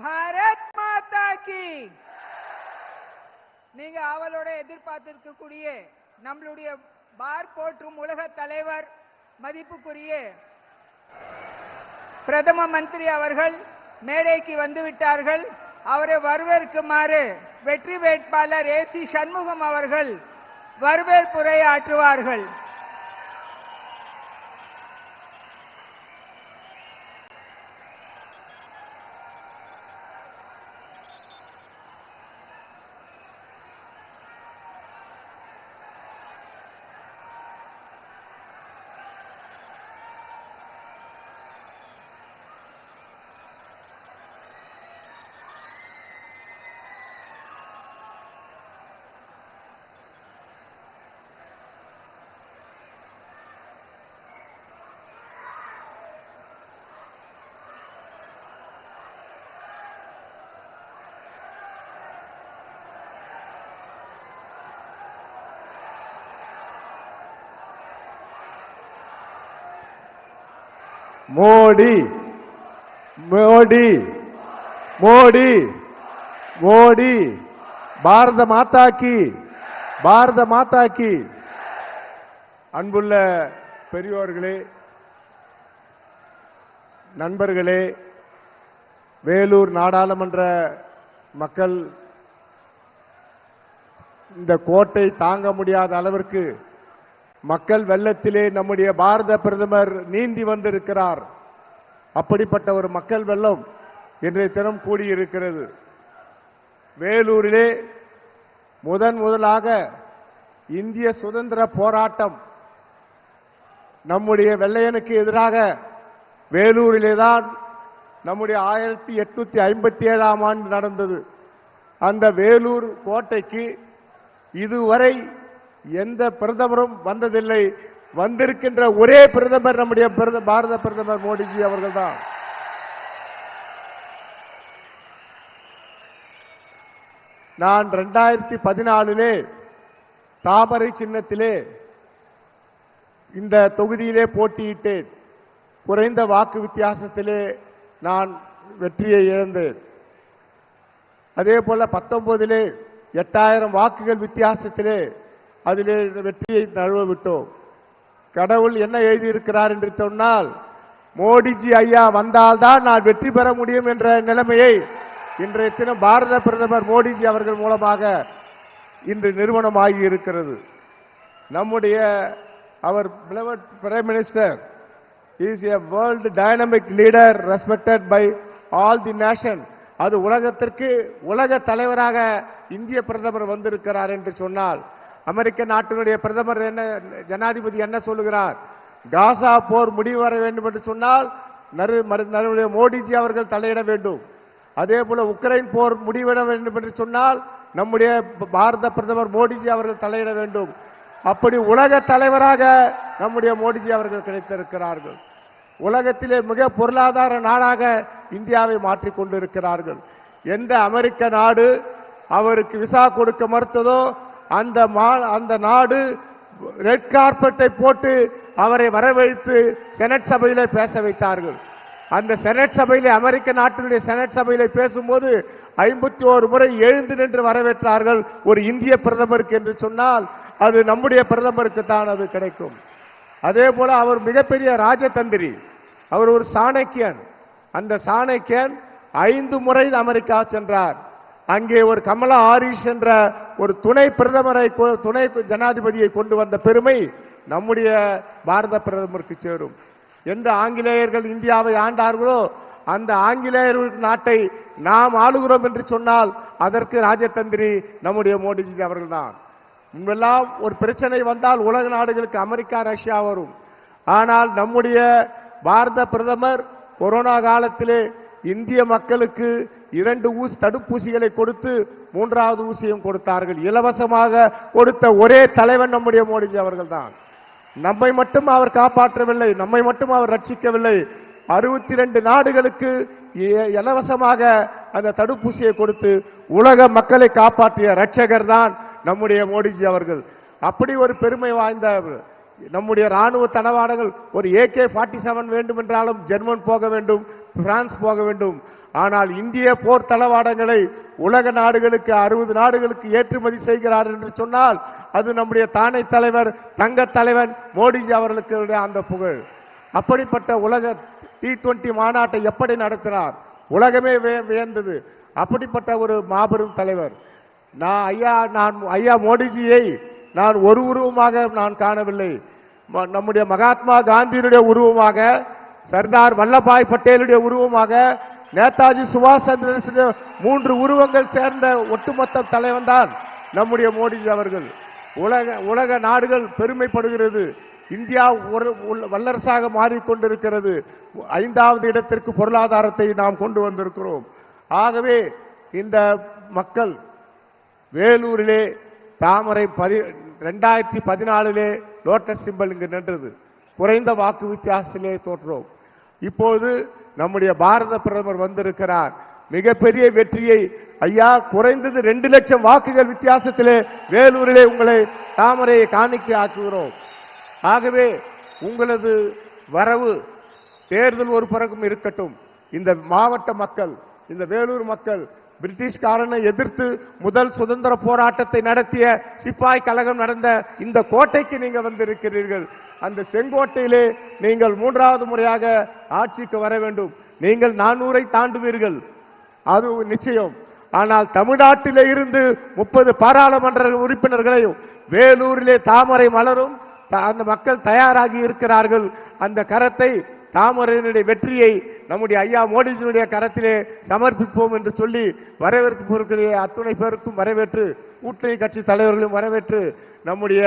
பாரத் மாதா கி. நீங்க அவளோட எதிர்பார்த்திருக்கக்கூடிய நம்மளுடைய பார் போற்றும் உலக தலைவர் மதிப்புக்குரிய பிரதம மந்திரி அவர்கள் மேடைக்கு வந்துவிட்டார்கள். அவரை வரவேற்குமாறு வெற்றி வேட்பாளர் ஏசி சண்முகம் அவர்கள் வரவேற்புரை ஆற்றுவார்கள். மோடி மோடி மோடி மோடி பாரத மாதா கி, பாரத மாதா கி. அன்புள்ள பெரியோர்களே, நண்பர்களே, வேலூர் நாடாளுமன்ற மக்கள் இந்த கோட்டை தாங்க முடியாத அளவிற்கு மக்கள் வெள்ளத்திலே நம்முடைய பாரத பிரதமர் நீந்தி வந்திருக்கிறார். அப்படிப்பட்ட ஒரு மக்கள் வெள்ளம் இன்றைய தினம் கூடியிருக்கிறது. வேலூரிலே முதலாக இந்திய சுதந்திர போராட்டம் நம்முடைய வெள்ளையனுக்கு எதிராக வேலூரிலே தான் நம்முடைய 1857ஆம் ஆண்டு நடந்தது. அந்த வேலூர் கோட்டைக்கு இதுவரை எந்த பிரதமரும் வந்ததில்லை. வந்திருக்கின்ற ஒரே பிரதமர் நம்முடைய பாரத பிரதமர் மோடிஜி அவர்கள்தான். நான் 2014 தாமரை சின்னத்திலே இந்த தொகுதியிலே போட்டியிட்டேன். குறைந்த வாக்கு வித்தியாசத்திலே நான் வெற்றியை இழந்தேன். அதே போல 19 8000 வாக்குகள் வித்தியாசத்திலே அதிலே வெற்றியை நழுவ விட்டோம். கடவுள் என்ன எழுதியிருக்கிறார் என்று சொன்னால், மோடிஜி ஐயா வந்தால்தான் நான் வெற்றி பெற முடியும் என்ற நிலைமையை இன்றைய தினம் பாரத பிரதமர் மோடிஜி அவர்கள் மூலமாக இன்று நிறுவனமாகி இருக்கிறது. நம்முடைய அவர் beloved Prime Minister is a world dynamic leader respected by all the nation. அது உலகத்திற்கு உலக தலைவராக இந்திய பிரதமர் வந்திருக்கிறார் என்று சொன்னால், அமெரிக்க நாட்டினுடைய பிரதமர் என்ன, ஜனாதிபதி என்ன சொல்லுகிறார்? காசா போர் முடிவு வர வேண்டும் என்று சொன்னால் மோடிஜி அவர்கள் தலையிட வேண்டும். அதே போல உக்ரைன் போர் முடிவிட வேண்டும் என்று சொன்னால் நம்முடைய பாரத பிரதமர் மோடிஜி அவர்கள் தலையிட வேண்டும். அப்படி உலக தலைவராக நம்முடைய மோடிஜி அவர்கள் கிடைத்திருக்கிறார்கள். உலகத்திலே மிக பொருளாதார நாடாக இந்தியாவை மாற்றிக் கொண்டிருக்கிறார்கள். எந்த அமெரிக்க நாடு அவருக்கு விசா கொடுக்க மறுத்ததோ அந்த நாடு ரெட் கார்பெட்டை போட்டு அவரை வரவழைத்து செனட் சபையிலே பேச வைத்தார்கள். அந்த செனட் சபையிலே, அமெரிக்க நாட்டினுடைய செனட் சபையிலே பேசும்போது 51 முறை எழுந்து நின்று வரவேற்றார்கள். ஒரு இந்திய பிரதமருக்கு என்று சொன்னால் அது நம்முடைய பிரதமருக்கு தான் அது கிடைக்கும். அதே போல அவர் மிகப்பெரிய ராஜதந்திரி, அவர் ஒரு சாணக்கியன். அந்த சாணக்கியன் 5 முறை அமெரிக்கா சென்றார். அங்கே ஒரு கமலா ஹாரிஸ் என்ற ஒரு துணை பிரதமரை, துணை ஜனாதிபதியை கொண்டு வந்த பெருமை நம்முடைய பாரத பிரதமருக்கு சேரும். எந்த ஆங்கிலேயர்கள் இந்தியாவை ஆண்டார்களோ அந்த ஆங்கிலேயர் நாட்டை நாம் ஆளுகிறோம் என்று சொன்னால் அதற்கு ராஜதந்திரி நம்முடைய மோடிஜி அவர்கள்தான். முன்பெல்லாம் ஒரு பிரச்சனை வந்தால் உலக நாடுகளுக்கு அமெரிக்கா, ரஷ்யா வரும். ஆனால் நம்முடைய பாரத பிரதமர் கொரோனா காலத்திலே இந்திய மக்களுக்கு 2 தடுப்பூசிகளை கொடுத்து 3வது ஊசியும் கொடுத்தார்கள். இலவசமாக கொடுத்த ஒரே தலைவன் நம்முடைய மோடிஜி அவர்கள் தான். நம்மை மட்டும் அவர் காப்பாற்றவில்லை, நம்மை மட்டும் அவர் ரட்சிக்கவில்லை. 62 நாடுகளுக்கு இலவசமாக அந்த தடுப்பூசியை கொடுத்து உலக மக்களை காப்பாற்றிய ரட்சகர் தான் நம்முடைய மோடிஜி அவர்கள். அப்படி ஒரு பெருமை வாய்ந்த நம்முடைய ராணுவ தளவாடங்கள், ஒரு AK-47 வேண்டும் என்றாலும் ஜெர்மன் போக வேண்டும், பிரான்ஸ் போக வேண்டும். ஆனால் இந்திய போர் தளவாடங்களை உலக நாடுகளுக்கு 60 நாடுகளுக்கு ஏற்றுமதி செய்கிறார் என்று சொன்னால் அது நம்முடைய தானை தலைவர் தங்க தலைவன் மோடிஜி அவர்களுக்கு அந்த புகழ். அப்படிப்பட்ட உலக T20 மாநாட்டை எப்படி நடத்தினார், உலகமே வியந்தது. அப்படிப்பட்ட ஒரு மாபெரும் தலைவர். நான் ஐயா மோடிஜியை நான் ஒரு உருவமாக நான் காணவில்லை. நம்முடைய மகாத்மா காந்தியினுடைய உருவமாக, சர்தார் வல்லபாய் பட்டேலுடைய உருவமாக, நேதாஜி சுபாஷ் சந்திர 3 உருவங்கள் சேர்ந்த ஒட்டுமொத்த தலைவன் தான் நம்முடைய மோடிஜி அவர்கள். உலக நாடுகள் பெருமைப்படுகிறது. இந்தியா ஒரு வல்லரசாக மாறிக்கொண்டிருக்கிறது. 5வது இடத்திற்கு பொருளாதாரத்தை நாம் கொண்டு வந்திருக்கிறோம். ஆகவே இந்த மக்கள் வேலூரிலே தாமரை 2014 லோட்டஸ் சிம்பல் இங்கு நின்றது. குறைந்த வாக்கு வித்தியாசத்திலே தோற்றோம். இப்போது நம்முடைய பாரத பிரதமர் வந்திருக்கிறார். மிகப்பெரிய வெற்றியை ஐயா, குறைந்தது 2 லட்சம் வாக்குகள் வித்தியாசத்திலே வேலூரிலே உங்களை தாமரையை காணிக்கை ஆக்குகிறோம். ஆகவே உங்களது வரவு தேர்தல் ஒரு பக்கம் இருக்கட்டும். இந்த மாவட்ட மக்கள், இந்த வேலூர் மக்கள் பிரிட்டிஷ்காரனை எதிர்த்து முதல் சுதந்திர போராட்டத்தை நடத்திய சிப்பாய் கழகம் நடந்த இந்த கோட்டைக்கு நீங்க வந்திருக்கிறீர்கள். அந்த செங்கோட்டையிலே நீங்கள் 3வது முறையாக ஆட்சிக்கு வர வேண்டும். நீங்கள் 400-ஐ தாண்டுவீர்கள், அது நிச்சயம். ஆனால் தமிழ்நாட்டிலே இருந்து 30 பாராளுமன்ற உறுப்பினர்களையும் வேலூரிலே தாமரை மலரும் அந்த மக்கள் தயாராகி இருக்கிறார்கள். அந்த கரத்தை, தாமரையினுடைய வெற்றியை நம்முடைய ஐயா மோடிஜியுடைய கரத்திலே சமர்ப்பிப்போம் என்று சொல்லி வரவேற்கக்கூடிய அத்துணை பேருக்கும் வரவேற்று, கூட்டணி கட்சி தலைவர்களும் வரவேற்று, நம்முடைய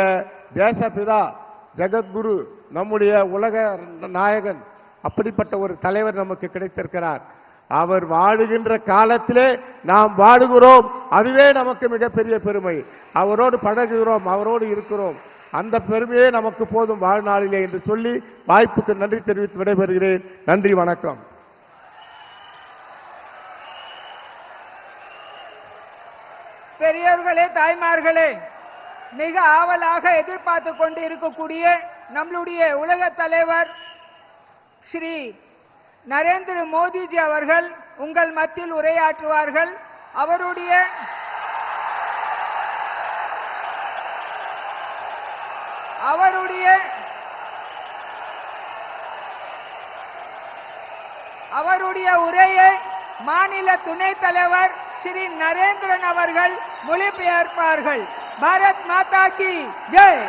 தேசபிதா ஜெகத்குரு, நம்முடைய உலக நாயகன், அப்படிப்பட்ட ஒரு தலைவர் நமக்கு கிடைத்திருக்கிறார். அவர் வாழுகின்ற காலத்திலே நாம் வாழுகிறோம். அதுவே நமக்கு மிகப்பெரிய பெருமை. அவரோடு பழகுகிறோம், அவரோடு இருக்கிறோம். அந்த பெருமையே நமக்கு போதும் வாழ்நாளிலே என்று சொல்லி வாய்ப்புக்கு நன்றி தெரிவித்து விடைபெறுகிறேன். நன்றி, வணக்கம். பெரியவர்களே, தாய்மார்களே, மிக ஆவலாக எதிர்பார்த்து கொண்டு இருக்கக்கூடிய நம்மளுடைய உலக தலைவர் ஸ்ரீ நரேந்திர மோடிஜி அவர்கள் உங்கள் மத்தியில் உரையாற்றுவார்கள். அவருடைய உரையை மாநில துணைத் தலைவர் ஸ்ரீ நரேந்திரன் அவர்கள் மொழிபெயர்ப்பார்கள். பாரத் மாதா கி ஜெய்.